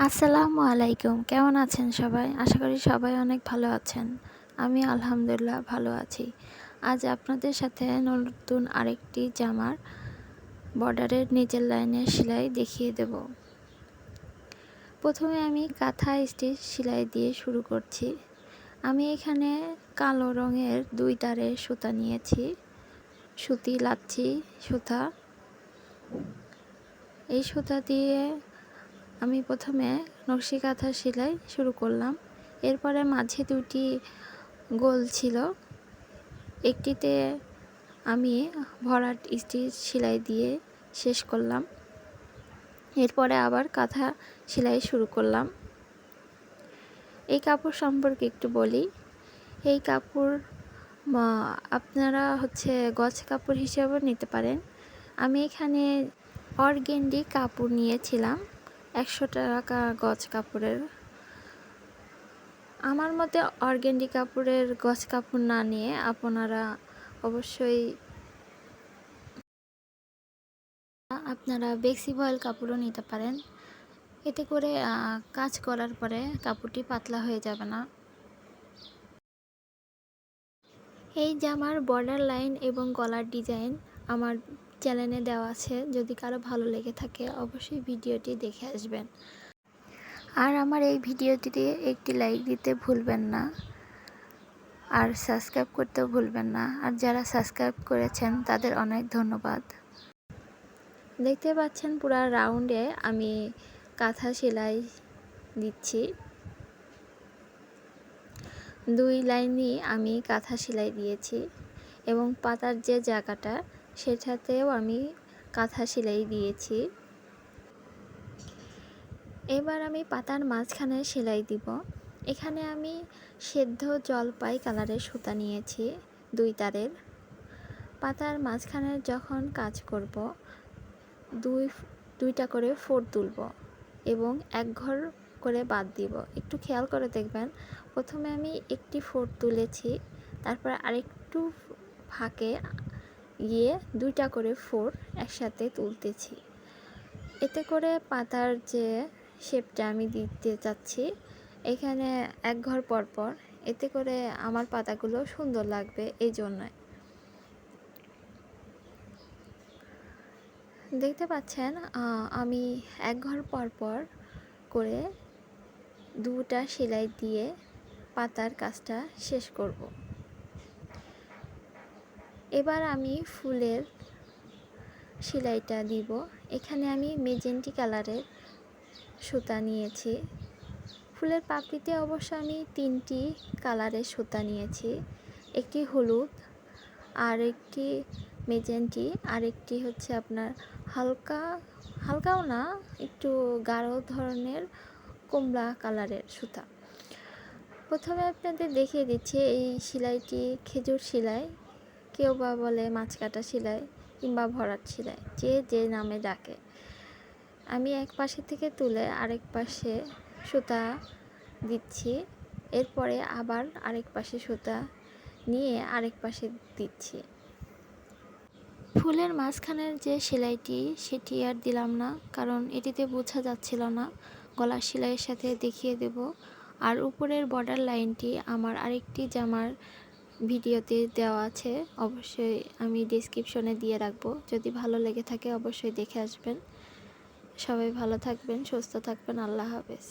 আসসালামু আলাইকুম। কেমন আছেন সবাই? আশা করি সবাই অনেক ভালো আছেন। আমি আলহামদুলিল্লাহ ভালো আছি। আজ আপনাদের সাথে নতুন আরেকটি জামার বর্ডারের নিচের লাইনের সেলাই দেখিয়ে দেব। প্রথমে আমি কাঁথা স্টিচ সেলাই দিয়ে শুরু করছি। আমি এখানে কালো রঙের 2 তারের সুতা নিয়েছি, সুতি লাচ্ছি সুতা। এই সুতা দিয়ে আমি প্রথমে নকশি কাঁথা সেলাই শুরু করলাম। এরপরে মাঝে 2টি গোল ছিল, একটিতে আমি ভরাট স্টিচ সেলাই দিয়ে শেষ করলাম। এরপরে আবার কাঁথা সেলাই শুরু করলাম। এই কাপড় সম্পর্কে একটু বলি। এই কাপড় আপনারা গজ কাপড় হিসেবে নিতে পারেন। আমি এখানে অর্গেন্ডি কাপড় নিয়েছিলাম 100 টাকা গজ কাপড়ের। আমার মতে অর্গেন্ডি কাপড়ের গজ কাপড় না নিয়ে আপনারা অবশ্যই বেক্সি ভয়েল কাপড়ও নিতে পারেন। এতে করে কাজ করার পরে কাপড়টি পাতলা হয়ে যাবে না। এই জামার বর্ডার লাইন এবং গলার ডিজাইন আমার চ্যানেলে দেওয়া আছে। যদি কারো ভালো লেগে থাকে অবশ্যই ভিডিওটি দেখে আসবেন। আর আমার এই ভিডিওটিতে একটি লাইক দিতে ভুলবেন না, আর সাবস্ক্রাইব করতেও ভুলবেন না। আর যারা সাবস্ক্রাইব করেছেন তাদের অনেক ধন্যবাদ। দেখতে পাচ্ছেন পুরা রাউন্ডে আমি কাঁথা সেলাই দিচ্ছি। 2 লাইনই আমি কাঁথা সেলাই দিয়েছি এবং পাতার যে জায়গাটা সেটাতেও আমি কাঁথা সেলাই দিয়েছি। এবার আমি পাতার মাঝখানে সেলাই দিব। এখানে আমি সেদ্ধ জলপাই কালারের সুতা নিয়েছি 2 তারের। পাতার মাঝখানে যখন কাজ করব দুইটা করে ফোর তুলব এবং 1 ঘর করে বাদ দিব। একটু খেয়াল করে দেখবেন, প্রথমে আমি একটি ফোর তুলেছি, তারপর আরেকটু ফাঁকে গিয়ে 2টা করে ফোর একসাথে তুলতেছি। এতে করে পাতার যে শেপটা আমি দিতে চাচ্ছি এখানে 1 ঘর পর পর, এতে করে আমার পাতাগুলো সুন্দর লাগবে। এই জন্যই দেখতে পাচ্ছেন আমি 1 ঘর পর পর করে 2টা সেলাই দিয়ে পাতার কাজটা শেষ করব। এবার আমি ফুলের সেলাইটা দিব। এখানে আমি মেজেন্টি কালারের সুতা নিয়েছি। ফুলের পাপড়িতে অবশ্য আমি 3টি কালারের সুতা নিয়েছি, একটি হলুদ, আর একটি মেজেন্টি, আর একটি আপনার হালকাও না, একটু গাঢ় ধরনের কমলা কালারের সুতা। প্রথমে আপনাদের দেখিয়ে দিচ্ছি এই সেলাইটি খেজুর সেলাই, কেউ বা বলে মাছ কাটা সেলাই কিংবা ভরাট সেলাই, যে নামে ডাকে। আমি এক পাশে থেকে তুলে আরেক পাশে সুতা দিচ্ছি, এরপরে আবার আরেক পাশে সুতা নিয়ে আরেক পাশে দিচ্ছি। ফুলের মাঝখানের যে সেলাইটি সেটি আর দিলাম না, কারণ এটিতে বোঝা যাচ্ছিল না। গলার সেলাইয়ের সাথে দেখিয়ে দেব। আর উপরের বর্ডার লাইনটি আমার আরেকটি জামার ভিডিওতে দেওয়া আছে, অবশ্যই আমি ডেসক্রিপশনে দিয়ে রাখবো। যদি ভালো লেগে থাকে অবশ্যই দেখে আসবেন। সবাই ভালো থাকবেন, সুস্থ থাকবেন। আল্লাহ হাফেজ।